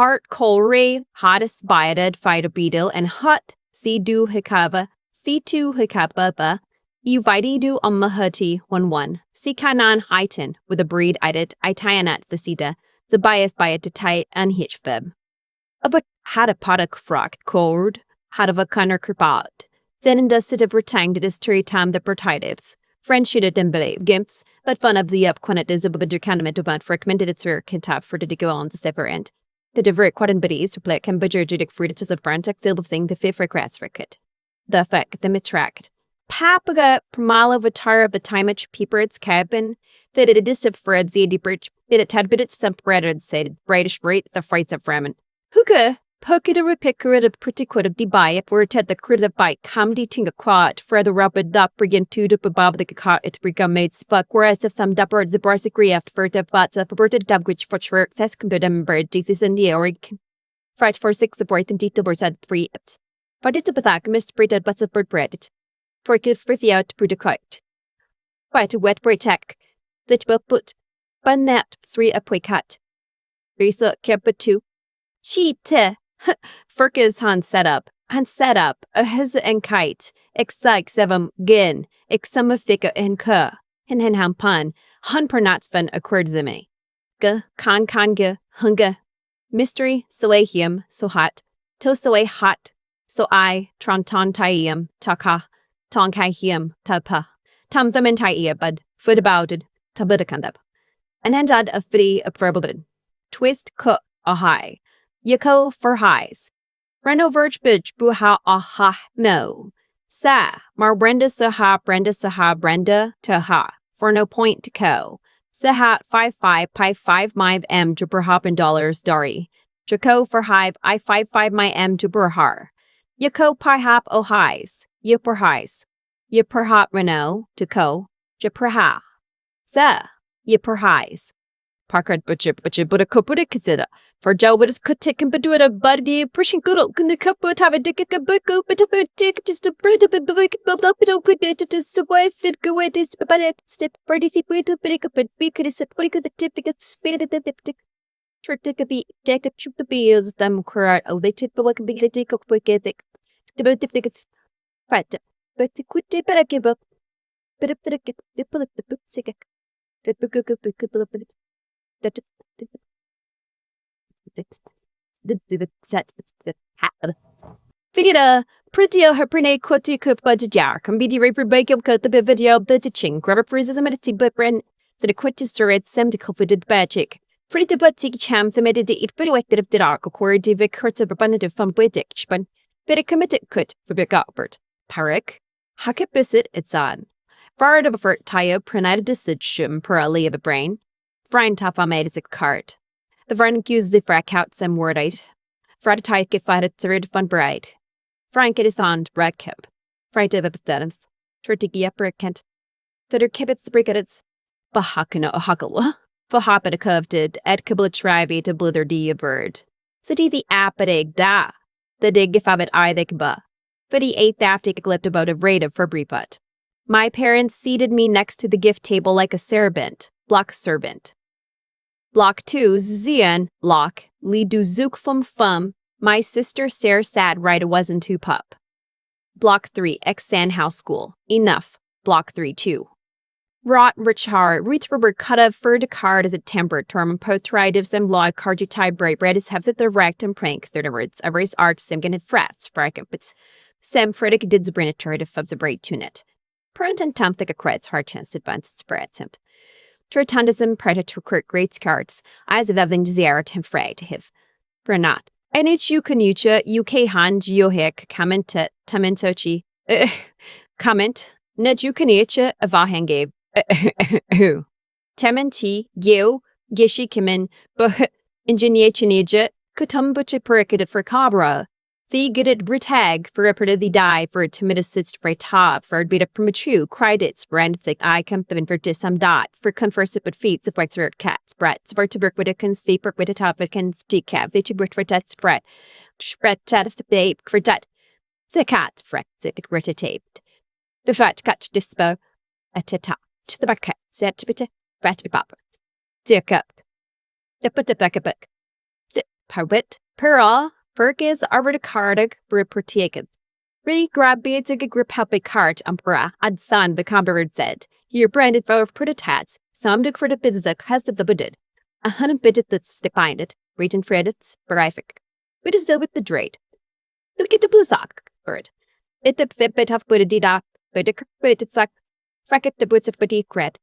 Art Colray, hottest biotid phytobeetle, and hot C2 hikaba, Uvididu Mahati 11, Sikanan Itin, with a breed idit, Itianat Visita, the bias by a tight and hitchfib. Of a hadapotic frock cord, had of a cunner crepat, then industed of retanged it is tree tam the pertitive. French shooted and believe gimps, but fun of the up quantities of a candidate about recommended its rare kintap for the go on the sever end. The divert quadin biddies to play can budger judic fruitus of branch deal of thing the fifth regrets record. The effect, the mitract. Papaga primala vitar of the timage peeper its cabin, that it is of Fred the bridge, it had bit its spreaded said, brightish rate the frights of ramen. Hooka, pocket a repicker at a pretty quid of the buy up where it had the crit of bite, comedy ting a quad, for the rapid dop brigand two to above the car it brigam made spuck, whereas if some dapper the barsic reaft for the bats of aborted dub which for sure access compared them bird Jesus in the orig. Fright for 6 aboard and detail birds at 3 it. But it's a bathak misbreeded butts of bird bread. For it could free out to breed a kite. Quite a wet bread tack. That will put. Bun that 3 up way cut. Risa kept but 2. Cheat. Furkes han set up, a his and kite, exike sevam gin, exumafika and ka, hin ham pun, hun pernatsvan acquirdzime. G, kanga, hunga. Mystery, salahium, so hot, to saway hot, so I, tronton taium, taka, tonkaihium, tapa, tam them in taia bud, foot abouted, tabudakandab. An endad of fitty of verbal twist cook a high. Yako for highs. Reno verge bitch buha aha no. Sa, mar Brenda Brenda to ha. For no point to co. Sahat 55 pi 5 my m to per hop in dollars dari. Jaco for hive I 55 my m to per har. Yako pi hop o highs. Ye per highs. Ye per hop Renault to co. Je per ha. Sa, ye per highs. Parkard butcher but a coputic consider. For Joe would cut tick and do it a buddy pushing good oak in the cup would have a dick a book but a tick just a bread of a book but don't put it to survive it go away this but it step pretty thick way to pick up and be could is a pretty good tip to get spit at the diptic. Trick a beat, deck up shoot the beers, them correct a little but what can be the dick of quick ethic. The boat dip tickets fat, but the quit dip I give up. But if the get the pull at the book sick. That book up a couple of minutes. That Vidida, pretty her prene quoty cup budget jar, can be the raper bake up cut the video budget ching, grab a freezes a medity but brand that a quittis to red semtical fitted magic. Pretty to but tick cham the medity it pretty wet of the dark, or quarry divic hurts of abundant from British, but a committed cut for Big Albert. Parik, Hackett bisset, it's on. Fired of a furt tire, prenated decision per alley of a brain. Friend Tapa made as a cart. The Frank used the frack out some wordite. Fred tight get flatted third fun bright. Frank it is on bread kip. Fright of a pathetic. Turtiki upper kent. Fitter kibbits the brigadets. Bahakana a huckle. For hop at a curved at kibble tribe to blither dee a bird. City the app at egg da. The dig if I I they ba. Fitty ate the after lipped about a raid of for breput. My parents seated me next to the gift table like a servant. Block servant. Block 2, Zian, lock, li du zook fum, my sister Sarah sad right wasn't too pup. Block 3, ex-san house school, enough. Block 3, 2. Rot richar, retrubber cut of fur de card as a tempered term, potritives and log carditai bright red is have the rect and prank, third words, a race art simgan and frats, frackens. Sem fredic did zbrinatory of the bright tunet. Parent and tump like a creds hard chance to advance spread attempt. Turtundism predator quirk great cards, eyes of Evelyn Ziarat and Frey to hiv. For not. And it's you canucha, UK han geohic, comment tamintochi, comment, net you canucha, a vahan gave. Tementi, geo, gishi kimin, but ingeniachinija, kutum butcher pericate for cabra. The good at britag for a pretty die for a timid assist for a top for a bit of premature, cried its brand thick eye company for some dot for converse it with feet of white rare cats, brats, for to work with a can sleep with a top it can speak cap, they should work for that spread chat of the ape for that. The cat frecked it gritted taped. The fat cut dispo at a top to the back cat, set to be rat be poppers. Dear cup. The put the back a book. pawit, pera, perkis arverdicardig, bripertiagan. Re grab beads a grip help a cart umpera, ad than becombered said. Here branded for predatats, some dig for the bizzak has of the budded. A hundred biddet that's defined it, region fredits, berific. But is still with the dread. The get the blue sock, bird. It the fit bit of budded dida, but the bit it's like, fracket the boots of buddy cred.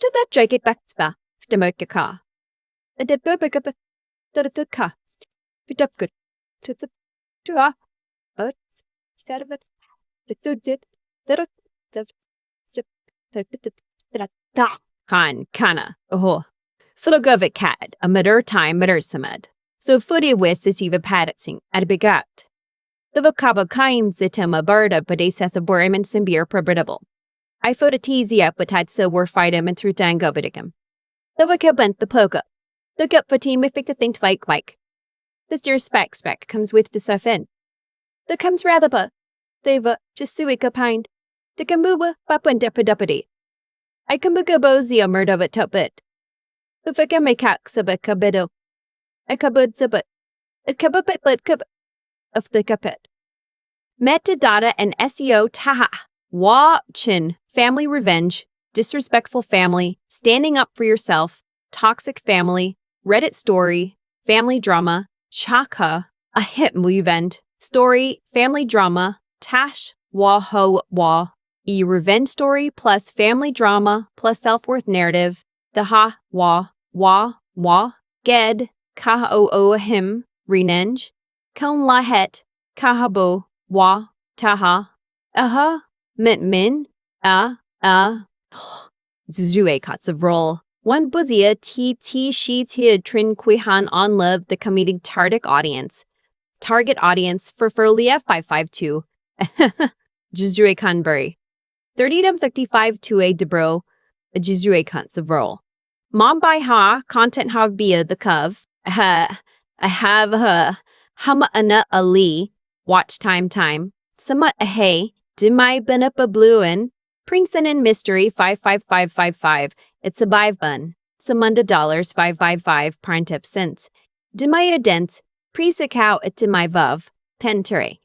To that jacket back spa, stomach a car. The dead burbic of the car. Fit up good. To the draw. But instead of it, the two did the kana, oh. Fulogovit cat, a matter time matter samad. So footy west is even padding at a big out. The vocabo kinds it a birda, but they says a worm and symbir probable. I foot a teasy up, but had so were fight him and through dango bidigum. The vocabent the poker. The gut for team if it to think like. This dear spec comes with the stuff in. The comes rather but. They've just suic opined. The gamuba bapun deputy. I can book a bozio murder of a top bit. The fakame cax of a cabedo. A cabud sabut. A cababit but cab of the capet. Metadata and SEO taha. Watchin. Family revenge. Disrespectful family. Standing up for yourself. Toxic family. Reddit story. Family drama. Chaka. A hit movement. Story. Family drama. Tash. Waho wa. Revenge story plus family drama plus self-worth narrative. The ha, wa, ged, kaha him, renenge. Kaun lahet, kahabo, wa, taha, min, Zuzue cuts of roll. One buzia t she tid trin quihan on love the comedic target audience. Target audience for Furlia 552. Jizrue Canberry. 30-35 to a debro, a Jizrue cuts of roll. Mom by ha, content have bia the cove. I have her. Hama ana ali, watch time. Somewhat a hey, dimai bin up a bluin. Pringson and mystery 55555. It's a buy bun. Samunda dollars 555 parntip cents. Dimaya dents, prisa cow at dimai vav. Pentere.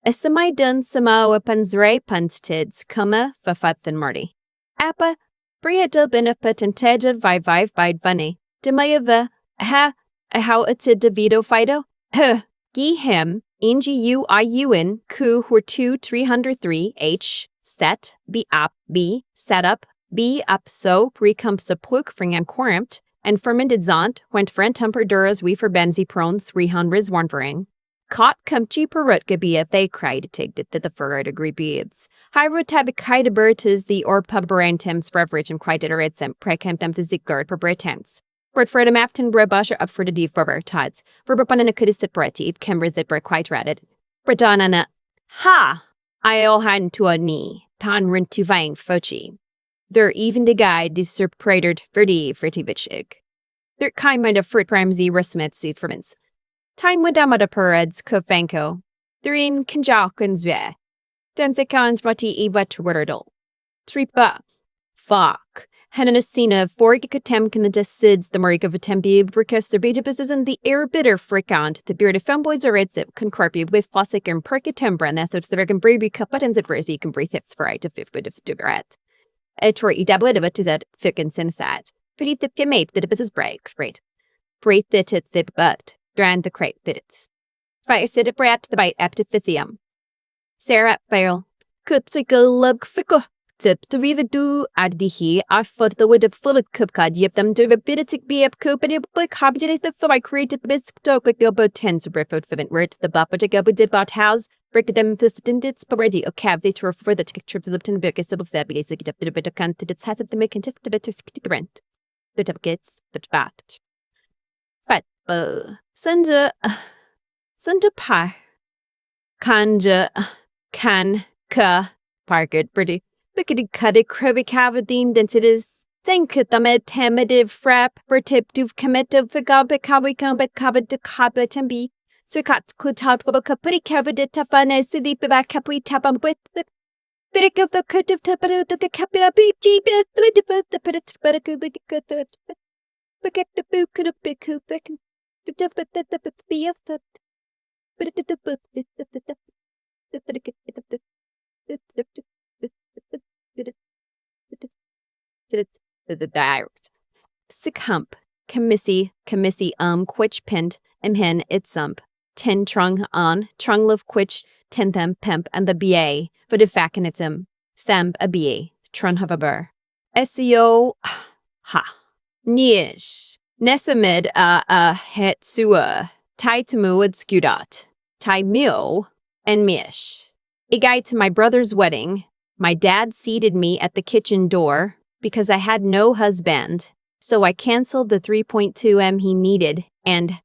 A semi dun sama panzre punstids, kuma fafathan marty. Appa, bria del benefit and teda vive bide bunny. Demayava, a how a tid devido fido? Gi him, ingiuiun, ku were 303 h, set, be set up, be up so, precum puk fringan quorumt, and fermented zont, went frentumper duras we for benzi prones 300 warnvering. Caught cumchi perut gabia they cried take it the furrow degree beads. Hyro tabikaida bertas the or pubberantems beverage and cried it them precemptem the zigard per bretemps. Bert for the mapton brebusher up for the deep for tots. For burpon a kudis breti, kembers that bre quite ratted. Bretonana. Ha! I all had to a knee. Tan rent to vang fochi. They're even the guy disserprated verdi bitchig. They're kind mind of fruit ramsey resmet suit ferments. Time with damada pereds kofanko. They're in conjalkins ve. Densicans rati eva twirtle. Tripa. Fuck. Henanacina forgikatemkin the desids the marika vitembi bricus the bejabus in the air bitter fricant the beard of femboys or redzip concorpi with fossic and percitembra and that's the vegan bravery cuppatens at versi can breathe hips for to fifth bit of stugaret. Etor e dablet of it is at ficken sin fat. Pretty thip mate that it is break, right? Breathe it at thip butt. Brand the crate that it's. Fight sit it brat the bite aptiphythium. Sarah fail. Kupsical lug fickle. Tip to be the do ad the he, I thought the wood of full of cupcad yip them to the biditic be up coop and it like hobbies the for my created bits talk with your boat tens of brefoot for word the bapa to go with the bot house, break them fisted its already or cab they to refer the ticket trips of the tin biggest of that basic up to the bit of cunt that it's has at the make and tip the bit of stick rent. The tip gets but bat. Fat Sunda pie. Kanja can ka parket pretty. Bickety cuddy crabby cavadine dentities. Think it the med temative frap, vertip du cometative vigabe kawi combat covered to cabba tembi. So cut could out of a capri cavadit tapane sidi back capri tapam with the bit of the cut of tapato that the capilla beep deep at the pit better to the good. But get the book could have big coop. The direct. Sickhump, commissie, quich pint, imhen itsump, ten trung on, trunglove quich, tenthem pemp, and the ba, but if fakinitum, themp a ba, trunhavaber. SEO, ha. Nish. Nesamid hetsua, tai tamuad skudat, tai mil, and mish. A guide to my brother's wedding, my dad seated me at the kitchen door because I had no husband, so I canceled the 3.2M he needed and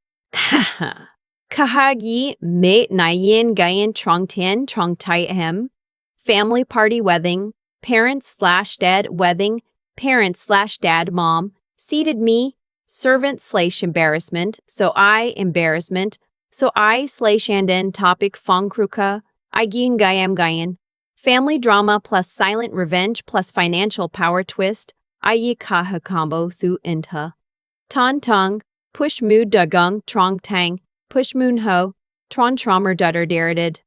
kahagi mate nayin gayan trong tai hem. Family party wedding, parents/dad wedding, parents/dad mom, seated me, servant/embarrassment, so I /shanden topic fongkruka, I gayan, family drama plus silent revenge plus financial power twist, I kaha combo thu inta. Ton tung, push mood dagung trong tang, push moon ho, tron trommer dutter derrided.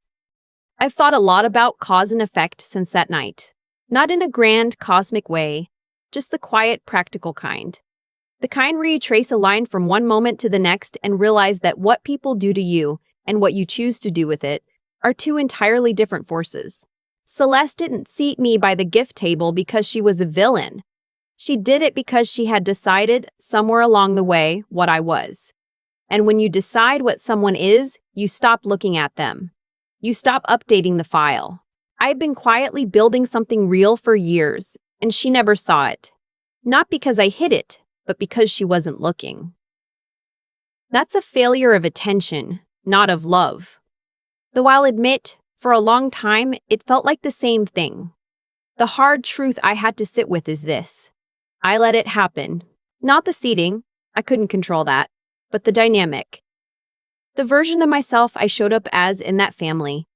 I've thought a lot about cause and effect since that night. Not in a grand, cosmic way, just the quiet, practical kind. The kind where you trace a line from one moment to the next and realize that what people do to you and what you choose to do with it are two entirely different forces. Celeste didn't seat me by the gift table because she was a villain. She did it because she had decided somewhere along the way what I was. And when you decide what someone is, you stop looking at them. You stop updating the file. I've been quietly building something real for years, and she never saw it. Not because I hid it, but because she wasn't looking. That's a failure of attention, not of love. Though I'll admit, for a long time, it felt like the same thing. The hard truth I had to sit with is this. I let it happen. Not the seating, I couldn't control that, but the dynamic. The version of myself I showed up as in that family.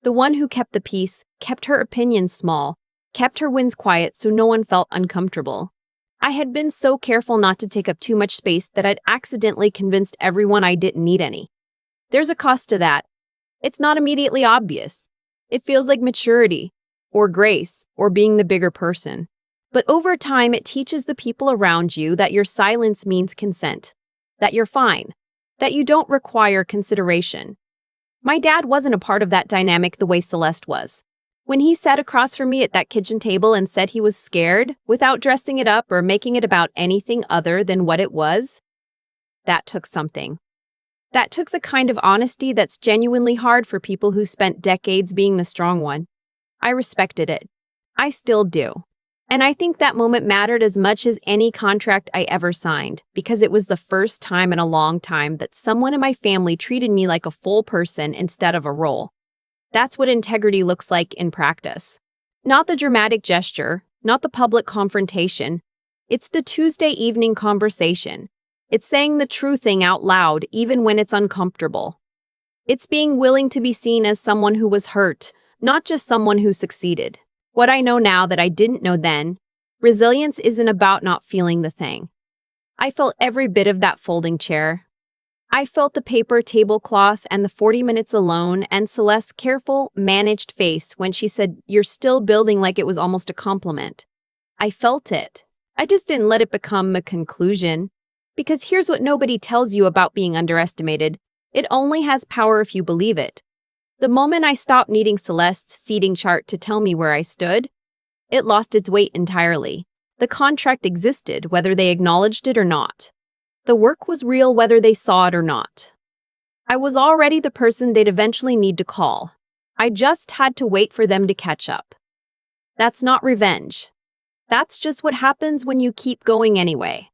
The one who kept the peace, kept her opinions small, kept her wins quiet so no one felt uncomfortable. I had been so careful not to take up too much space that I'd accidentally convinced everyone I didn't need any. There's a cost to that. It's not immediately obvious. It feels like maturity, or grace, or being the bigger person. But over time, it teaches the people around you that your silence means consent, that you're fine, that you don't require consideration. My dad wasn't a part of that dynamic the way Celeste was. When he sat across from me at that kitchen table and said he was scared, without dressing it up or making it about anything other than what it was, that took something. That took the kind of honesty that's genuinely hard for people who spent decades being the strong one. I respected it. I still do. And I think that moment mattered as much as any contract I ever signed, because it was the first time in a long time that someone in my family treated me like a full person instead of a role. That's what integrity looks like in practice. Not the dramatic gesture, not the public confrontation. It's the Tuesday evening conversation. It's saying the true thing out loud, even when it's uncomfortable. It's being willing to be seen as someone who was hurt, not just someone who succeeded. What I know now that I didn't know then, resilience isn't about not feeling the thing. I felt every bit of that folding chair. I felt the paper tablecloth and the 40 minutes alone and Celeste's careful, managed face when she said, "You're still building," like it was almost a compliment. I felt it. I just didn't let it become a conclusion. Because here's what nobody tells you about being underestimated. It only has power if you believe it. The moment I stopped needing Celeste's seating chart to tell me where I stood, it lost its weight entirely. The contract existed, whether they acknowledged it or not. The work was real, whether they saw it or not. I was already the person they'd eventually need to call. I just had to wait for them to catch up. That's not revenge. That's just what happens when you keep going anyway.